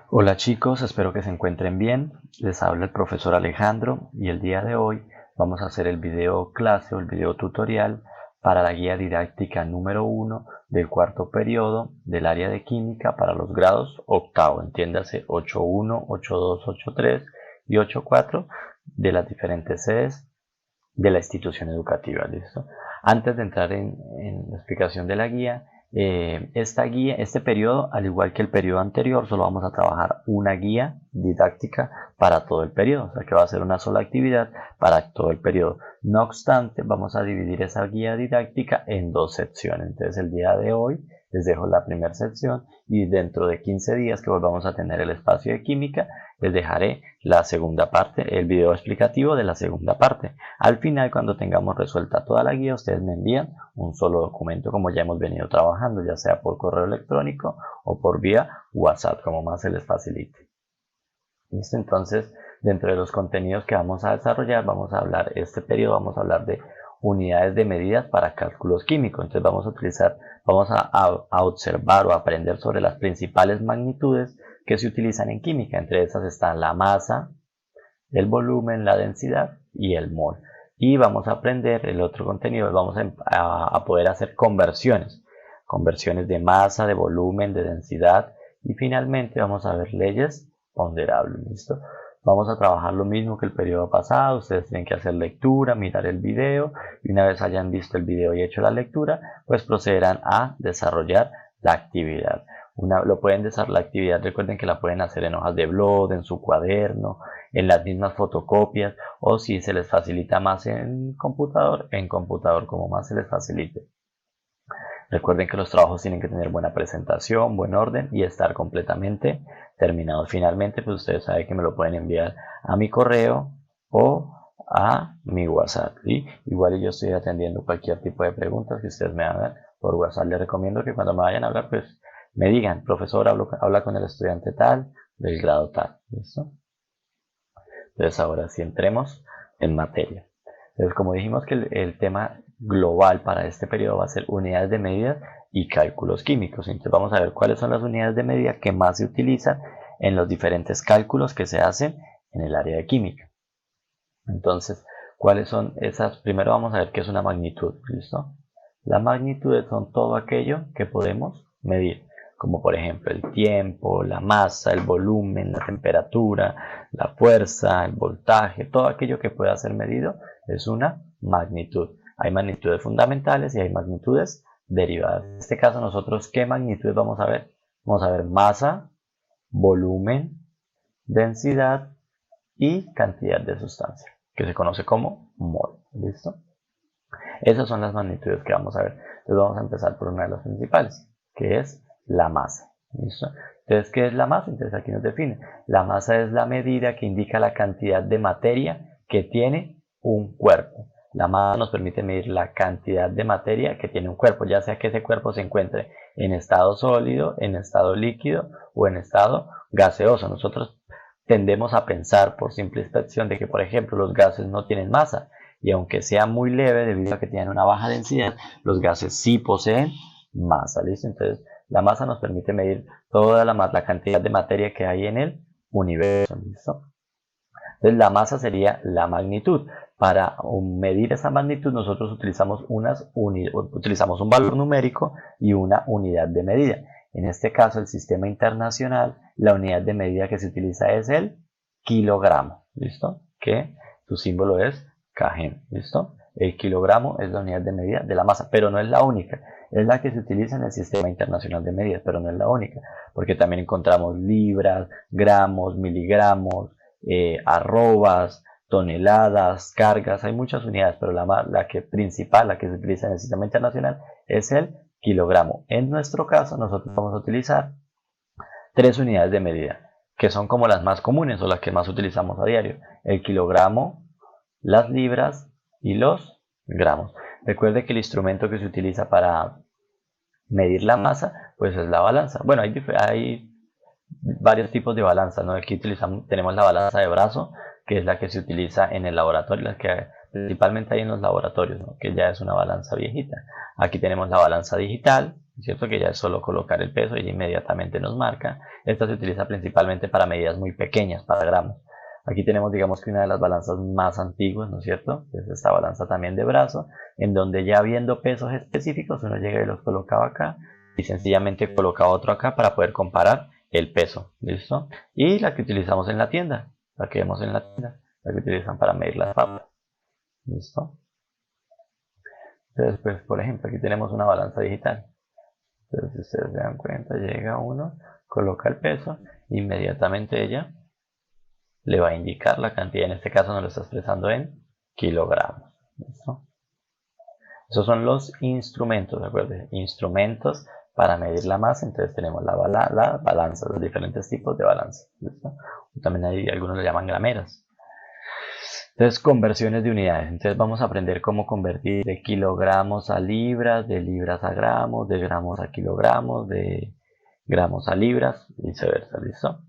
Hola chicos, espero que se encuentren bien. Les habla el profesor Alejandro y el día de hoy vamos a hacer el video clase o el video tutorial para la guía didáctica número 1 del cuarto periodo del área de química para los grados octavo, entiéndase 8.1, 8.2, 8.3 y 8.4 de las diferentes sedes de la institución educativa. ¿Listo? Antes de entrar en la explicación de la guía, este periodo, al igual que el periodo anterior, solo vamos a trabajar una guía didáctica para todo el periodo, o sea que va a ser una sola actividad para todo el periodo. No obstante, vamos a dividir esa guía didáctica en dos secciones. Entonces, el día de hoy les dejo la primera sección y dentro de 15 días que volvamos a tener el espacio de química, les dejaré la segunda parte, el video explicativo de la segunda parte. Al final, cuando tengamos resuelta toda la guía, ustedes me envían un solo documento como ya hemos venido trabajando, ya sea por correo electrónico o por vía WhatsApp, como más se les facilite. ¿Listo? Entonces, dentro de los contenidos que vamos a desarrollar, vamos a hablar, este periodo vamos a hablar de unidades de medidas para cálculos químicos. Entonces vamos a observar o aprender sobre las principales magnitudes que se utilizan en química. Entre esas están la masa, el volumen, la densidad y el mol. Y vamos a aprender el otro contenido, vamos a poder hacer conversiones de masa, de volumen, de densidad y finalmente vamos a ver leyes ponderables. ¿Listo? Vamos a trabajar lo mismo que el periodo pasado, ustedes tienen que hacer lectura, mirar el video y una vez hayan visto el video y hecho la lectura, pues procederán a desarrollar la actividad. Lo pueden desarrollar la actividad, recuerden que la pueden hacer en hojas de blog, en su cuaderno, en las mismas fotocopias o si se les facilita más en computador como más se les facilite. Recuerden que los trabajos tienen que tener buena presentación, buen orden y estar completamente terminados. Finalmente, pues ustedes saben que me lo pueden enviar a mi correo o a mi WhatsApp. ¿Sí? Igual yo estoy atendiendo cualquier tipo de preguntas que ustedes me hagan por WhatsApp. Les recomiendo que cuando me vayan a hablar, pues me digan, profesor, habla con el estudiante tal, del grado tal. ¿Listo? Entonces ahora sí entremos en materia. Entonces, como dijimos que el tema global para este periodo va a ser unidades de medida y cálculos químicos. Entonces vamos a ver cuáles son las unidades de medida que más se utilizan en los diferentes cálculos que se hacen en el área de química. Entonces, ¿cuáles son esas? Primero vamos a ver qué es una magnitud. ¿Listo? Las magnitudes son todo aquello que podemos medir, como por ejemplo el tiempo, la masa, el volumen, la temperatura, la fuerza, el voltaje, todo aquello que pueda ser medido es una magnitud. Hay magnitudes fundamentales y hay magnitudes derivadas. En este caso nosotros, ¿qué magnitudes vamos a ver? Vamos a ver masa, volumen, densidad y cantidad de sustancia, que se conoce como mol. ¿Listo? Esas son las magnitudes que vamos a ver. Entonces vamos a empezar por una de las principales, que es la masa. ¿Listo? Entonces, ¿qué es la masa? Entonces aquí nos define. La masa es la medida que indica la cantidad de materia que tiene un cuerpo. La masa nos permite medir la cantidad de materia que tiene un cuerpo, ya sea que ese cuerpo se encuentre en estado sólido, en estado líquido o en estado gaseoso. Nosotros tendemos a pensar por simple inspección de que, por ejemplo, los gases no tienen masa y aunque sea muy leve debido a que tienen una baja densidad, los gases sí poseen masa. ¿Listo? Entonces, la masa nos permite medir toda la cantidad de materia que hay en el universo. ¿Listo? Entonces, la masa sería la magnitud. Para medir esa magnitud, nosotros utilizamos un valor numérico y una unidad de medida. En este caso, el sistema internacional, la unidad de medida que se utiliza es el kilogramo. ¿Listo? Que su símbolo es kg. ¿Listo? El kilogramo es la unidad de medida de la masa, pero no es la única. Es la que se utiliza en el sistema internacional de medidas, pero no es la única, porque también encontramos libras, gramos, miligramos, arrobas, toneladas, cargas, hay muchas unidades, pero la que principal, la que se utiliza en el sistema internacional es el kilogramo. En nuestro caso, nosotros vamos a utilizar tres unidades de medida, que son como las más comunes o las que más utilizamos a diario: el kilogramo, las libras y los gramos. Recuerde que el instrumento que se utiliza para medir la masa, pues es la balanza. Bueno, hay varios tipos de balanza, ¿no? Aquí tenemos la balanza de brazo, que es la que se utiliza en el laboratorio, la que principalmente hay en los laboratorios, ¿no? Que ya es una balanza viejita. Aquí tenemos la balanza digital, ¿cierto? Que ya es solo colocar el peso y inmediatamente nos marca. Esta se utiliza principalmente para medidas muy pequeñas, para gramos. Aquí tenemos, digamos que una de las balanzas más antiguas, ¿no es cierto? Es esta balanza también de brazo, en donde ya viendo pesos específicos, uno llega y los colocaba acá y sencillamente colocaba otro acá para poder comparar el peso, ¿listo? Y la que utilizamos en la tienda, la que vemos en la tienda, la que utilizan para medir las papas, ¿listo? Entonces, pues, por ejemplo, aquí tenemos una balanza digital. Entonces, si ustedes se dan cuenta, llega uno, coloca el peso, inmediatamente ella le va a indicar la cantidad, en este caso nos lo está expresando en kilogramos. ¿Listo? Esos son los instrumentos, ¿de acuerdo? Instrumentos para medir la masa. Entonces tenemos la balanza, los diferentes tipos de balanza. ¿Listo? También hay algunos lo llaman grameras. Entonces, conversiones de unidades. Entonces vamos a aprender cómo convertir de kilogramos a libras, de libras a gramos, de gramos a kilogramos, de gramos a libras, y viceversa. ¿Listo?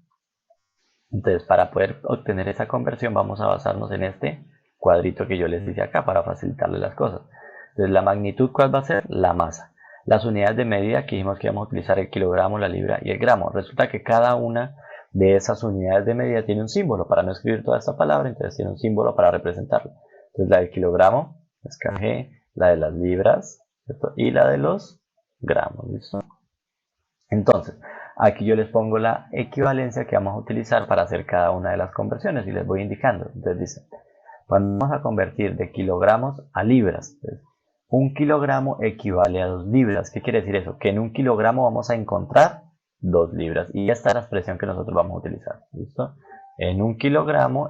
Entonces, para poder obtener esa conversión vamos a basarnos en este cuadrito que yo les hice acá para facilitarles las cosas. Entonces, la magnitud, ¿cuál va a ser? La masa. Las unidades de medida que dijimos que íbamos a utilizar el kilogramo, la libra y el gramo. Resulta que cada una de esas unidades de medida tiene un símbolo para no escribir toda esta palabra, entonces tiene un símbolo para representarlo. Entonces, la del kilogramo es kg, la de las libras, ¿cierto? Y la de los gramos, ¿listo? Entonces, aquí yo les pongo la equivalencia que vamos a utilizar para hacer cada una de las conversiones y les voy indicando. Entonces dice, cuando vamos a convertir de kilogramos a libras, entonces, 1 kilogramo equivale a 2 libras. ¿Qué quiere decir eso? Que en 1 kilogramo vamos a encontrar 2 libras. Y esta es la expresión que nosotros vamos a utilizar. ¿Listo? En un kilogramo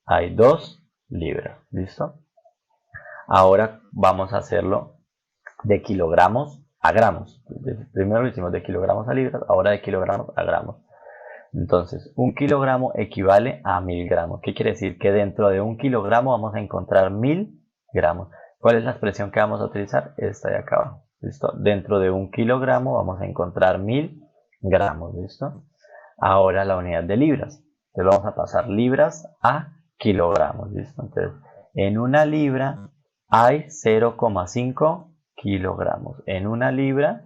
hay 2 libras. ¿Listo? Ahora vamos a hacerlo de kilogramos a gramos. Primero lo hicimos de kilogramos a libras, ahora de kilogramos a gramos. Entonces, 1 kilogramo equivale a 1000 gramos. ¿Qué quiere decir? Que dentro de 1 kilogramo vamos a encontrar 1000 gramos. ¿Cuál es la expresión que vamos a utilizar? Esta de acá abajo. ¿Listo? Dentro de 1 kilogramo vamos a encontrar 1000 gramos. ¿Listo? Ahora la unidad de libras. Entonces vamos a pasar libras a kilogramos. ¿Listo? Entonces, en una libra hay 0,5 kilogramos. En una libra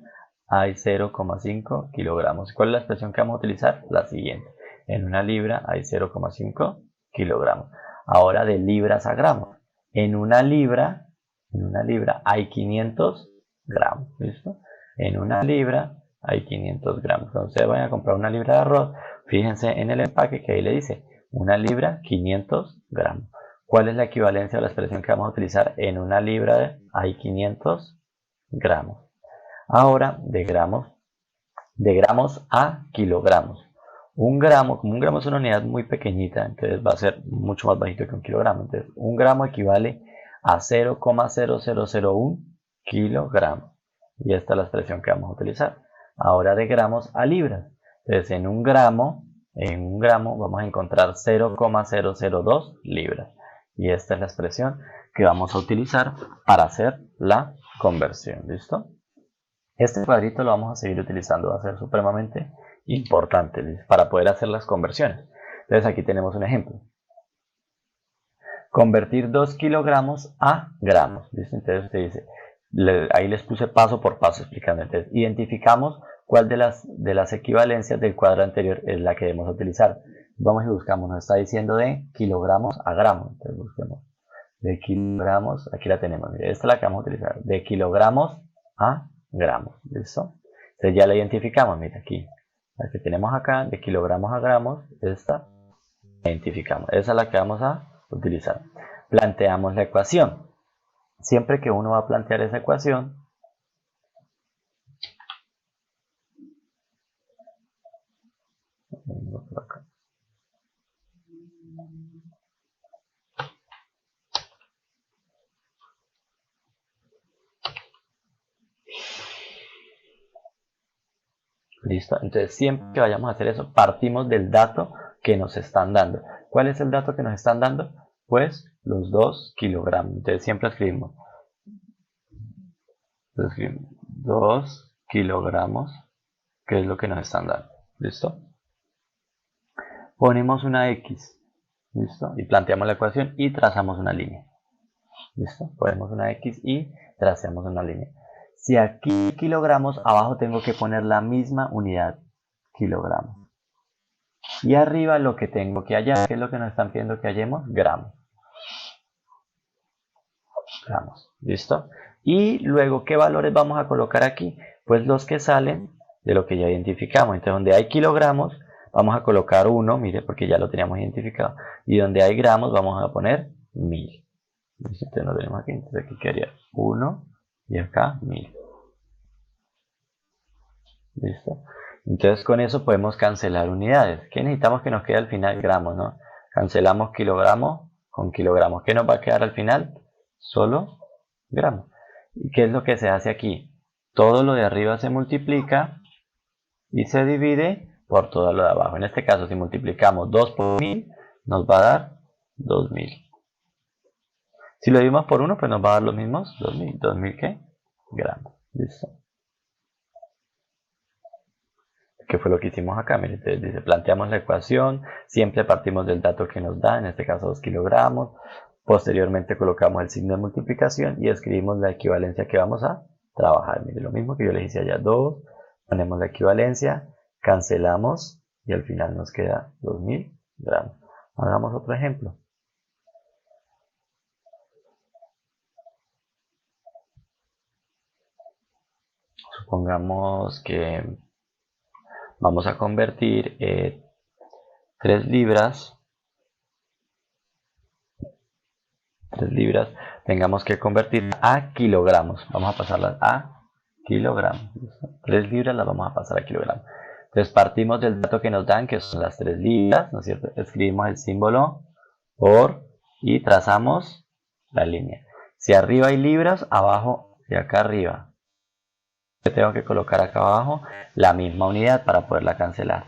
hay 0,5 kilogramos. ¿Cuál es la expresión que vamos a utilizar? La siguiente. En una libra hay 0,5 kilogramos. Ahora de libras a gramos. En una libra hay 500 gramos. ¿Listo? En una libra hay 500 gramos. Cuando ustedes vayan a comprar una libra de arroz, fíjense en el empaque que ahí le dice una libra 500 gramos. ¿Cuál es la equivalencia o la expresión que vamos a utilizar? En una libra hay 500 gramos. Ahora de gramos a kilogramos. Un gramo, como un gramo es una unidad muy pequeñita, entonces va a ser mucho más bajito que un kilogramo. Entonces, un gramo equivale a 0,0001 kilogramos. Y esta es la expresión que vamos a utilizar. Ahora de gramos a libras. Entonces, en un gramo vamos a encontrar 0,002 libras. Y esta es la expresión que vamos a utilizar para hacer la conversión. ¿Listo? Este cuadrito lo vamos a seguir utilizando, va a ser supremamente importante para poder hacer las conversiones. Entonces aquí tenemos un ejemplo. Convertir 2 kilogramos a gramos. ¿Listo? Entonces usted dice, ahí les puse paso por paso explicando. Entonces identificamos cuál de las equivalencias del cuadro anterior es la que debemos utilizar. Vamos y buscamos, nos está diciendo de kilogramos a gramos. Entonces busquemos de kilogramos, aquí la tenemos. Esta es la que vamos a utilizar, de kilogramos a gramos. ¿Listo? Entonces ya la identificamos, mira aquí. La que tenemos acá, de kilogramos a gramos, esta la identificamos. Esa es la que vamos a utilizar. Planteamos la ecuación. Siempre que uno va a plantear esa ecuación, ¿listo? Entonces siempre que vayamos a hacer eso, partimos del dato que nos están dando. ¿Cuál es el dato que nos están dando? Pues los 2 kilogramos. Entonces siempre escribimos 2 kilogramos, que es lo que nos están dando. ¿Listo? Ponemos una X. ¿Listo? Y planteamos la ecuación y trazamos una línea. ¿Listo? Ponemos una X y trazamos una línea. Si aquí kilogramos, abajo tengo que poner la misma unidad, kilogramos. Y arriba lo que tengo que hallar, ¿qué es lo que nos están pidiendo que hallemos? Gramos. Gramos, ¿listo? Y luego, ¿qué valores vamos a colocar aquí? Pues los que salen de lo que ya identificamos. Entonces, donde hay kilogramos, vamos a colocar 1, mire, porque ya lo teníamos identificado. Y donde hay gramos, vamos a poner 1000. Entonces, lo tenemos aquí. Entonces, aquí quedaría 1 y acá 1000. ¿Listo? Entonces, con eso podemos cancelar unidades. ¿Qué necesitamos que nos quede al final? Gramos, ¿no? Cancelamos kilogramos con kilogramos. ¿Qué nos va a quedar al final? Solo gramos. ¿Y qué es lo que se hace aquí? Todo lo de arriba se multiplica y se divide por todo lo de abajo. En este caso, si multiplicamos 2 por 1000, nos va a dar 2000. Si lo dividimos por 1, pues nos va a dar los mismos 2000. ¿2000 qué? Gramos. ¿Listo? ¿Qué fue lo que hicimos acá? Miren, dice, planteamos la ecuación, siempre partimos del dato que nos da, en este caso 2 kilogramos. Posteriormente colocamos el signo de multiplicación y escribimos la equivalencia que vamos a trabajar. Miren, lo mismo que yo les hice allá, 2, ponemos la equivalencia, cancelamos y al final nos queda 2000 gramos. Hagamos otro ejemplo. Supongamos que vamos a convertir 3 libras, tengamos que convertir a kilogramos. Vamos a pasarlas a kilogramos. 3 libras las vamos a pasar a kilogramos. Entonces partimos del dato que nos dan, que son las 3 libras, ¿no es cierto? Escribimos el símbolo por y trazamos la línea. Si arriba hay libras, abajo y acá arriba. Tengo que colocar acá abajo la misma unidad para poderla cancelar.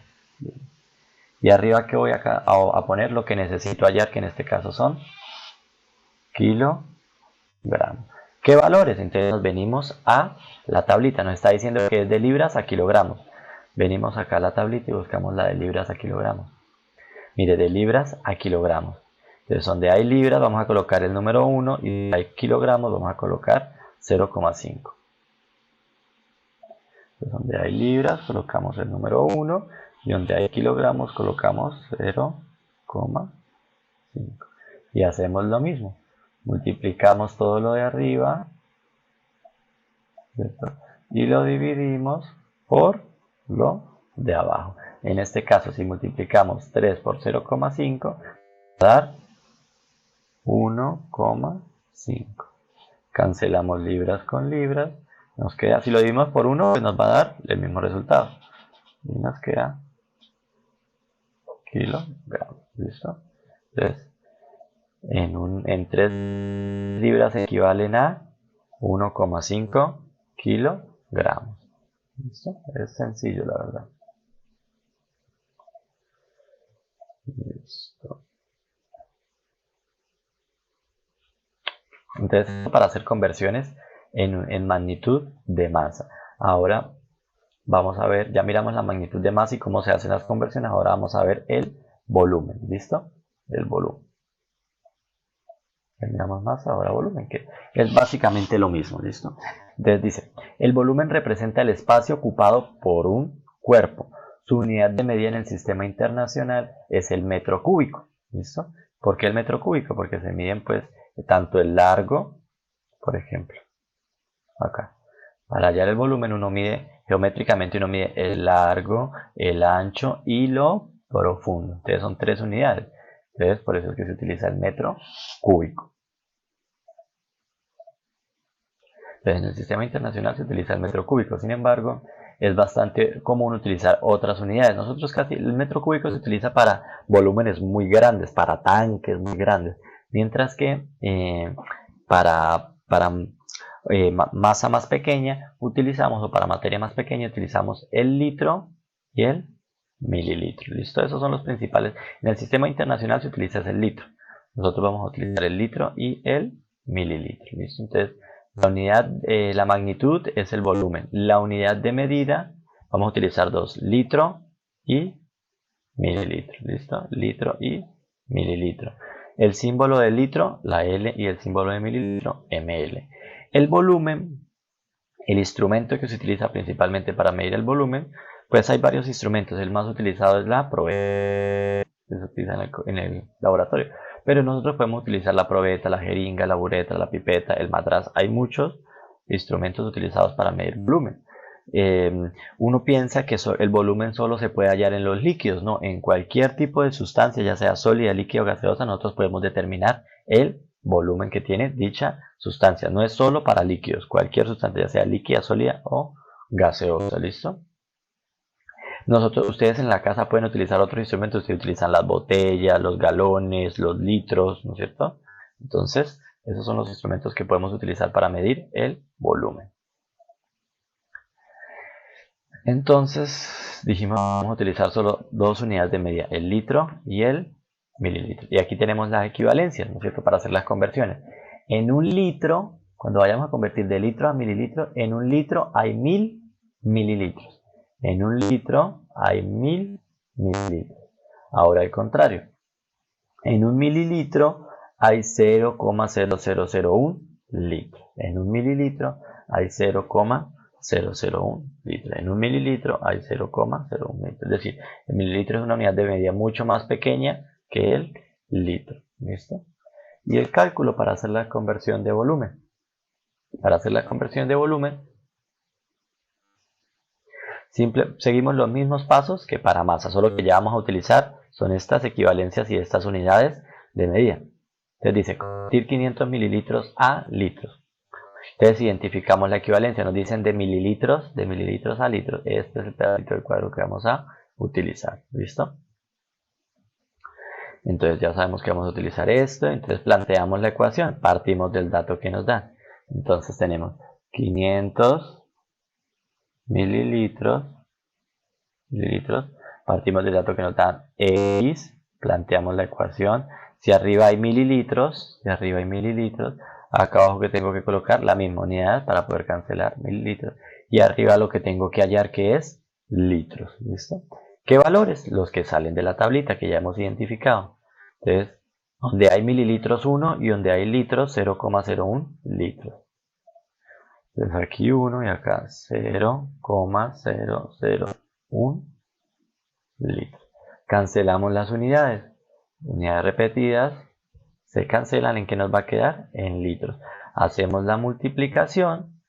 Y arriba que voy acá a poner lo que necesito hallar, que en este caso son kilogramos. ¿Qué valores? Entonces nos venimos a la tablita. Nos está diciendo que es de libras a kilogramos. Venimos acá a la tablita y buscamos la de libras a kilogramos. Mire, de libras a kilogramos. Entonces donde hay libras vamos a colocar el número 1 y donde hay kilogramos vamos a colocar 0,5. Donde hay libras colocamos el número 1 y donde hay kilogramos colocamos 0,5. Y hacemos lo mismo. Multiplicamos todo lo de arriba, ¿cierto? Y lo dividimos por lo de abajo. En este caso, si multiplicamos 3 por 0,5, va a dar 1,5. Cancelamos libras con libras. Nos queda, si lo dividimos por 1, pues nos va a dar el mismo resultado. Y nos queda kilogramos. ¿Listo? Entonces, en 3 libras equivalen a 1,5 kilogramos. ¿Listo? Es sencillo, la verdad. Listo. Entonces, para hacer conversiones en magnitud de masa. Ahora vamos a ver, ya miramos la magnitud de masa y cómo se hacen las conversiones. Ahora vamos a ver el volumen. ¿Listo? El volumen. Miramos masa, ahora volumen, que es básicamente lo mismo. ¿Listo? Entonces dice, el volumen representa el espacio ocupado por un cuerpo. Su unidad de medida en el sistema internacional es el metro cúbico. ¿Listo? ¿Por qué el metro cúbico? Porque se miden pues tanto el largo, por ejemplo, acá. Para hallar el volumen uno mide, geométricamente uno mide el largo, el ancho y lo profundo. Entonces son 3 unidades. Entonces por eso es que se utiliza el metro cúbico. Entonces en el sistema internacional se utiliza el metro cúbico. Sin embargo, es bastante común utilizar otras unidades. Nosotros casi, el metro cúbico se utiliza para volúmenes muy grandes, para tanques muy grandes. Mientras que para masa más pequeña utilizamos, o para materia más pequeña utilizamos el litro y el mililitro. ¿Listo? Esos son los principales. En el sistema internacional se utiliza el litro. Nosotros vamos a utilizar el litro y el mililitro. ¿Listo? Entonces, la unidad, la magnitud es el volumen. La unidad de medida, vamos a utilizar dos, litro y mililitro. ¿Listo? Litro y mililitro. El símbolo de litro, la L, y el símbolo de mililitro, ml. El volumen El instrumento que se utiliza principalmente para medir el volumen, pues hay varios instrumentos. El más utilizado es la probeta, que se utiliza en el laboratorio. Pero nosotros podemos utilizar la probeta, la jeringa, la bureta, la pipeta, el matraz. Hay muchos instrumentos utilizados para medir volumen. Uno piensa que el volumen solo se puede hallar en los líquidos, no, en cualquier tipo de sustancia, ya sea sólida, líquida o gaseosa, nosotros podemos determinar el volumen que tiene dicha sustancia. No es solo para líquidos, cualquier sustancia, ya sea líquida, sólida o gaseosa, ¿listo? Ustedes en la casa pueden utilizar otros instrumentos, ustedes utilizan las botellas, los galones, los litros, ¿no es cierto? Entonces, esos son los instrumentos que podemos utilizar para medir el volumen. Entonces, dijimos vamos a utilizar solo dos unidades de medida, el litro y el mililitro. Y aquí tenemos las equivalencias, ¿no es cierto?, para hacer las conversiones. En un litro, cuando vayamos a convertir de litro a mililitro, en un litro hay 1000 mililitros. En un litro hay 1000 mililitros. Ahora al contrario, en un mililitro hay 0,0001 litros. En un mililitro hay 0,001 litros. En un mililitro hay 0,01 litros. Es decir, el mililitro es una unidad de medida mucho más pequeña que el litro. ¿Listo? Y el cálculo para hacer la conversión de volumen. Para hacer la conversión de volumen, seguimos los mismos pasos que para masa, solo que ya vamos a utilizar son estas equivalencias y estas unidades de medida. Entonces dice, convertir 500 mililitros a litros. Entonces identificamos la equivalencia, nos dicen de mililitros a litros. Este es el pedacito del cuadro que vamos a utilizar. ¿Listo? Entonces ya sabemos que vamos a utilizar esto, entonces planteamos la ecuación, partimos del dato que nos dan. Entonces tenemos 500 mililitros, partimos del dato que nos dan X, planteamos la ecuación. Si arriba hay mililitros, acá abajo que tengo que colocar la misma unidad para poder cancelar mililitros. Y arriba lo que tengo que hallar que es litros. ¿Listo? ¿Qué valores? Los que salen de la tablita que ya hemos identificado. Entonces, donde hay mililitros 1 y donde hay litros 0,01 litros. Entonces aquí 1 y acá 0,001 litros. Cancelamos las unidades. Unidades repetidas se cancelan. ¿En qué nos va a quedar? En litros. Hacemos la multiplicación.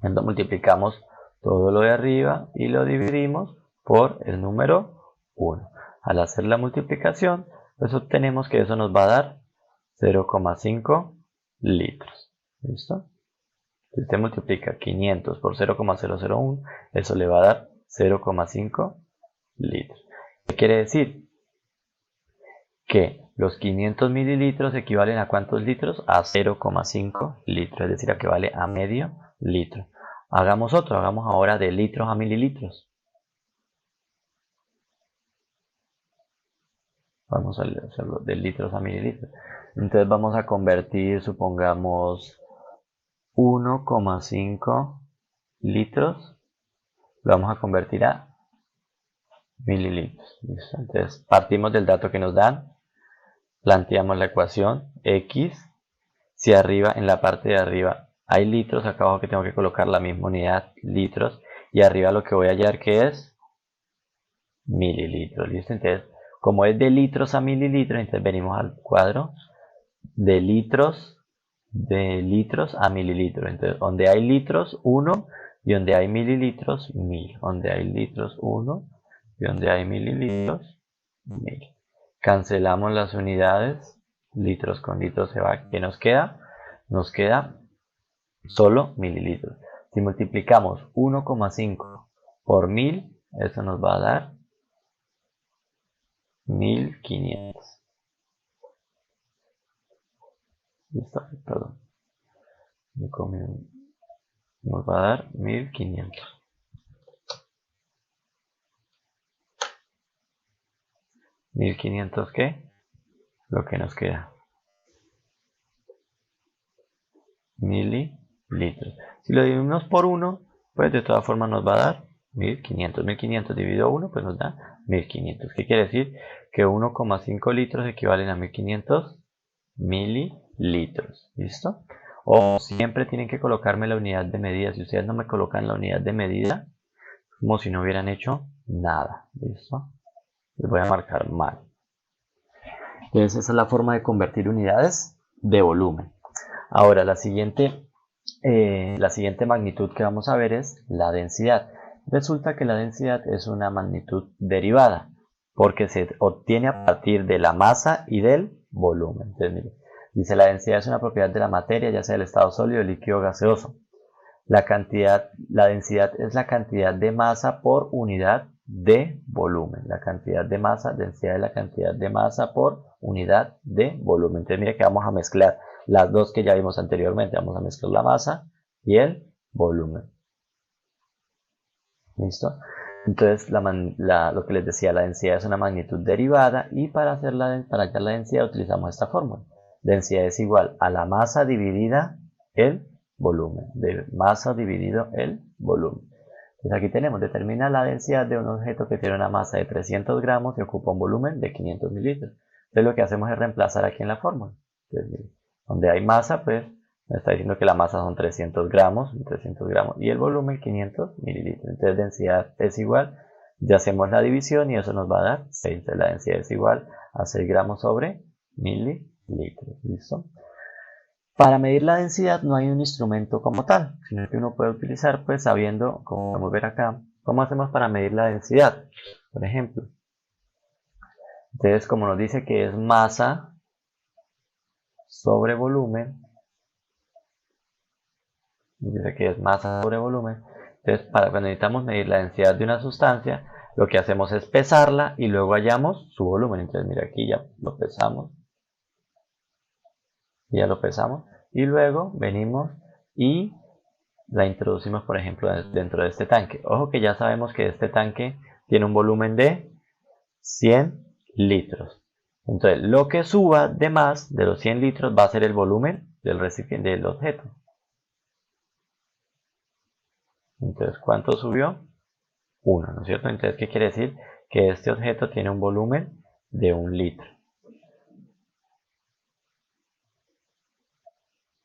Entonces multiplicamos todo lo de arriba y lo dividimos por el número 1. Al hacer la multiplicación, pues obtenemos que eso nos va a dar 0,5 litros. ¿Listo? Si usted multiplica 500 por 0,001, eso le va a dar 0,5 litros. ¿Qué quiere decir? Que los 500 mililitros equivalen a ¿cuántos litros? A 0,5 litros, es decir, a que vale a medio litro. Hagamos otro, hagamos ahora de litros a mililitros. Vamos a hacerlo de litros a mililitros. Entonces vamos a convertir, supongamos, 1,5 litros. Lo vamos a convertir a mililitros. ¿Listo? Entonces partimos del dato que nos dan. Planteamos la ecuación X. Si arriba, en la parte de arriba, hay litros, acá abajo que tengo que colocar la misma unidad, litros. Y arriba lo que voy a hallar que es mililitros. ¿Listo? Entonces, como es de litros a mililitros, entonces venimos al cuadro de litros a mililitros. Entonces, donde hay litros, 1, y donde hay mililitros, 1000. Donde hay litros, 1, y donde hay mililitros, 1000. Cancelamos las unidades, litros con litros se va. ¿Qué nos queda? Nos queda solo mililitros. Si multiplicamos 1,5 por 1000, eso nos va a dar 1500. Listo, perdón. Nos va a dar 1500. ¿1500 qué? Lo que nos queda. Mililitros. Si lo dividimos por 1, pues de todas formas nos va a dar 1500. 1500 dividido 1, pues nos da 1500. ¿Qué quiere decir? Que 1,5 litros equivalen a 1500 mililitros. ¿Listo? O siempre tienen que colocarme la unidad de medida. Si ustedes no me colocan la unidad de medida, como si no hubieran hecho nada. ¿Listo? Les voy a marcar mal. Entonces esa es la forma de convertir unidades de volumen. Ahora la siguiente magnitud que vamos a ver es la densidad. Resulta que la densidad es una magnitud derivada porque se obtiene a partir de la masa y del volumen. Entonces, mire, dice la densidad es una propiedad de la materia, ya sea el estado sólido, líquido o gaseoso. La densidad es la cantidad de masa por unidad de volumen. La cantidad de masa, densidad es la cantidad de masa por unidad de volumen. Entonces mira que vamos a mezclar las dos que ya vimos anteriormente. Vamos a mezclar la masa y el volumen. ¿Listo? Entonces lo que les decía, la densidad es una magnitud derivada y para hallar la densidad utilizamos esta fórmula. Densidad es igual a la masa dividida el volumen, de masa dividido el volumen. Entonces aquí tenemos, determina la densidad de un objeto que tiene una masa de 300 gramos y ocupa un volumen de 500 mililitros. Entonces lo que hacemos es reemplazar aquí en la fórmula. Entonces, donde hay masa, pues me está diciendo que la masa son 300 gramos y el volumen 500 mililitros. Entonces densidad es igual, ya hacemos la división y eso nos va a dar 6. Entonces la densidad es igual a 6 gramos sobre mililitros. ¿Listo? Para medir la densidad no hay un instrumento como tal, sino que uno puede utilizar, pues sabiendo, como vamos a ver acá, cómo hacemos para medir la densidad. Por ejemplo, entonces como nos dice que es masa sobre volumen, dice que es masa sobre volumen, entonces cuando necesitamos medir la densidad de una sustancia, lo que hacemos es pesarla y luego hallamos su volumen. Entonces mira, aquí ya lo pesamos. Ya lo pesamos y luego venimos y la introducimos, por ejemplo, dentro de este tanque. Ojo que ya sabemos que este tanque tiene un volumen de 100 litros. Entonces lo que suba de más de los 100 litros va a ser el volumen del recipiente del objeto. Entonces, ¿cuánto subió? 1, ¿no es cierto? Entonces, ¿qué quiere decir? Que este objeto tiene un volumen de 1 litro.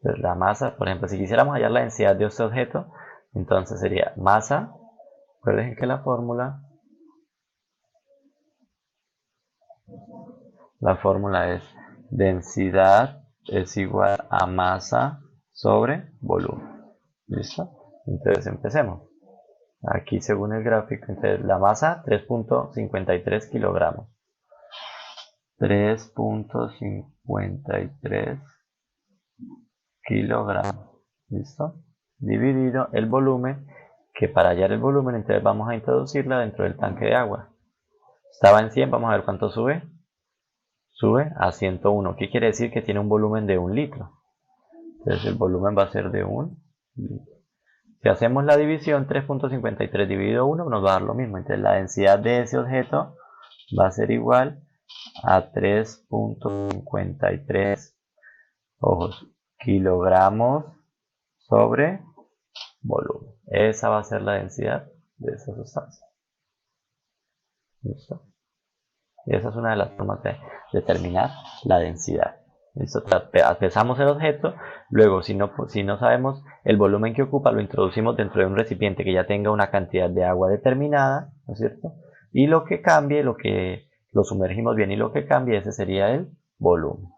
Entonces la masa, por ejemplo, si quisiéramos hallar la densidad de este objeto, entonces sería masa, recuerden que la fórmula es densidad es igual a masa sobre volumen. ¿Listo? Entonces empecemos. Aquí según el gráfico, entonces la masa 3.53 kilogramos. 3.53 kilogramos. ¿Listo? Dividido el volumen, que para hallar el volumen, entonces vamos a introducirla dentro del tanque de agua. Estaba en 100, vamos a ver cuánto sube. Sube a 101. ¿Qué quiere decir? Que tiene un volumen de 1 litro. Entonces el volumen va a ser de 1 litro. Si hacemos la división, 3.53 dividido 1 nos va a dar lo mismo. Entonces la densidad de ese objeto va a ser igual a 3.53 kilogramos sobre volumen. Esa va a ser la densidad de esa sustancia. ¿Listo? Y esa es una de las formas de determinar la densidad. ¿Listo? Pesamos el objeto, luego si no sabemos el volumen que ocupa, lo introducimos dentro de un recipiente que ya tenga una cantidad de agua determinada, ¿no es cierto? Y lo que cambie, lo sumergimos bien y lo que cambie, ese sería el volumen.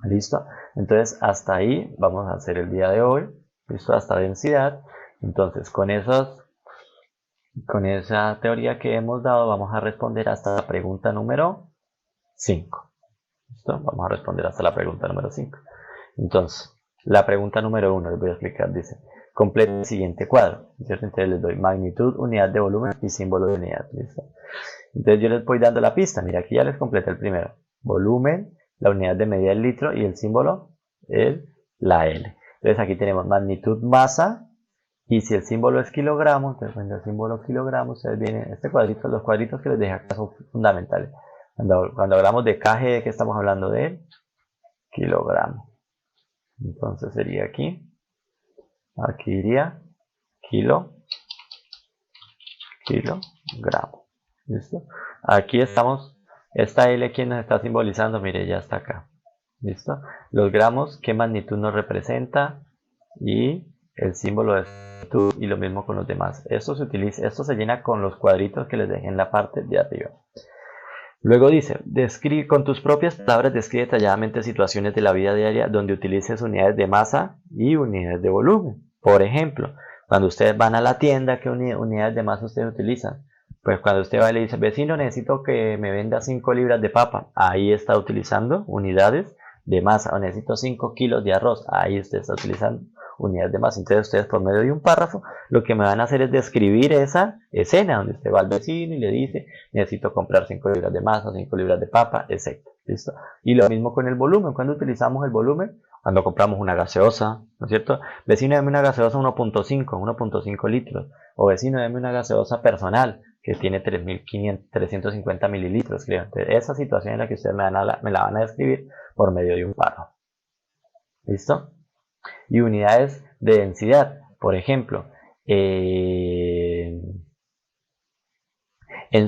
¿Listo? Entonces hasta ahí vamos a hacer el día de hoy. ¿Listo? Hasta densidad. Entonces con esa teoría que hemos dado vamos a responder hasta la pregunta número 5. ¿Listo? Vamos a responder hasta la pregunta número 5. Entonces, la pregunta número 1 les voy a explicar. Dice, complete el siguiente cuadro. ¿Cierto? Entonces les doy magnitud, unidad de volumen y símbolo de unidad. ¿Listo? Entonces yo les voy dando la pista. Mira, aquí ya les completé el primero. Volumen, la unidad de medida del litro y el símbolo la L. Entonces aquí tenemos magnitud, masa, y si el símbolo es kilogramos, entonces cuando el símbolo kilogramos, ustedes vienen, los cuadritos que les dejé acá son fundamentales. Cuando hablamos de kg, ¿de qué estamos hablando? De kilogramo. Entonces sería aquí iría kilogramo. ¿Listo? Aquí estamos, esta L, ¿quién nos está simbolizando? Mire, ya está acá. ¿Listo? Los gramos, ¿qué magnitud nos representa? Y el símbolo de magnitud, y lo mismo con los demás. Esto se llena con los cuadritos que les dejé en la parte de arriba. Luego dice, describe con tus propias palabras, describe detalladamente situaciones de la vida diaria donde utilices unidades de masa y unidades de volumen. Por ejemplo, cuando ustedes van a la tienda, ¿qué unidades de masa ustedes utilizan? Pues cuando usted va y le dice, vecino, necesito que me venda 5 libras de papa. Ahí está utilizando unidades de masa. O necesito 5 kilos de arroz. Ahí usted está utilizando unidades de masa. Entonces ustedes por medio de un párrafo lo que me van a hacer es describir esa escena donde usted va al vecino y le dice, necesito comprar 5 libras de masa, 5 libras de papa, etc. ¿Listo? Y lo mismo con el volumen. Cuando utilizamos el volumen, cuando compramos una gaseosa, ¿no es cierto? Vecino, dame una gaseosa 1.5 litros. O vecino, dame una gaseosa personal que tiene 350 mililitros, creo. Entonces, esa situación en la que ustedes me la van a describir por medio de un párrafo. ¿Listo? Y unidades de densidad. Por ejemplo, en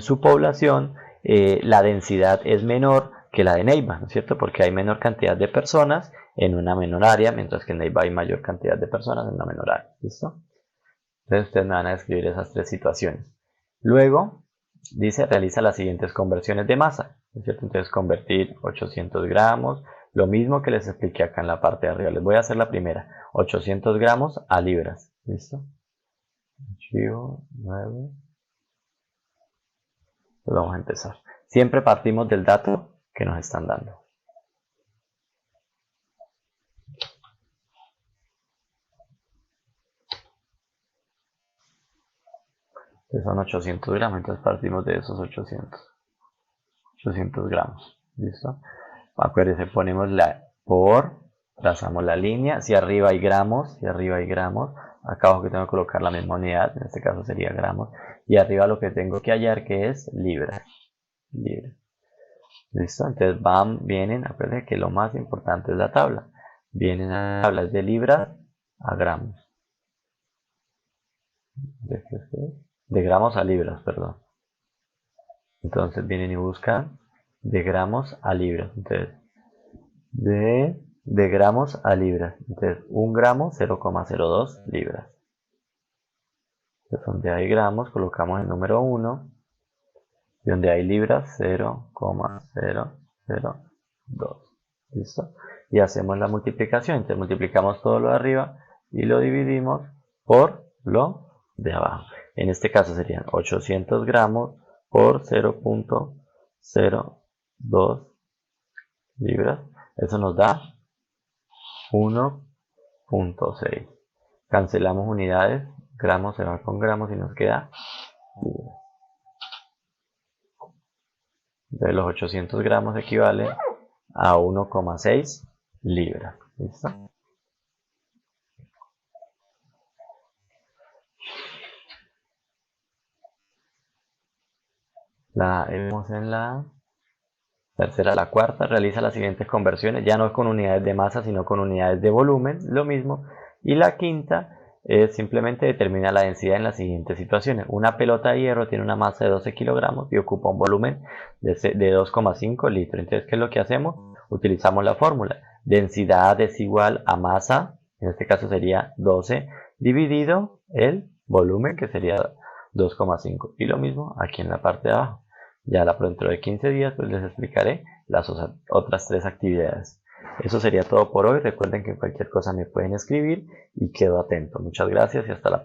su población la densidad es menor que la de Neiva, ¿no es cierto? Porque hay menor cantidad de personas en una menor área, mientras que en Neiva hay mayor cantidad de personas en una menor área. ¿Listo? Entonces ustedes me van a describir esas tres situaciones. Luego, dice, realiza las siguientes conversiones de masa, ¿no es cierto? Entonces convertir 800 gramos, lo mismo que les expliqué acá en la parte de arriba. Les voy a hacer la primera, 800 gramos a libras. ¿Listo? Archivo 9. Pues vamos a empezar. Siempre partimos del dato que nos están dando. Entonces son 800 gramos, entonces partimos de esos 800 gramos. ¿Listo? Acuérdense, ponemos la por, trazamos la línea, si arriba hay gramos, acá abajo que tengo que colocar la misma unidad, en este caso sería gramos, y arriba lo que tengo que hallar que es libras. ¿Listo? Entonces vienen, acuérdense que lo más importante es la tabla. Vienen a tablas de libras a gramos. De gramos a libras, perdón. Entonces vienen y buscan de gramos a libras. Entonces, de gramos a libras. Entonces, 1 gramo, 0,02 libras. Entonces, donde hay gramos, colocamos el número 1. Y donde hay libras, 0,002. ¿Listo? Y hacemos la multiplicación. Entonces, multiplicamos todo lo de arriba y lo dividimos por lo de abajo. En este caso serían 800 gramos por 0.02 libras. Eso nos da 1.6. Cancelamos unidades. Gramos se va con gramos y nos queda libras. Entonces los 800 gramos equivalen a 1,6 libras. ¿Listo? Vemos en la tercera, la cuarta, realiza las siguientes conversiones, ya no con unidades de masa, sino con unidades de volumen, lo mismo. Y la quinta es simplemente determina la densidad en las siguientes situaciones. Una pelota de hierro tiene una masa de 12 kilogramos y ocupa un volumen de 2,5 litros. Entonces, ¿qué es lo que hacemos? Utilizamos la fórmula. Densidad es igual a masa, en este caso sería 12, dividido el volumen, que sería 2,5. Y lo mismo aquí en la parte de abajo. Ya dentro de 15 días pues les explicaré las otras 3 actividades. Eso sería todo por hoy. Recuerden que cualquier cosa me pueden escribir y quedo atento. Muchas gracias y hasta la próxima.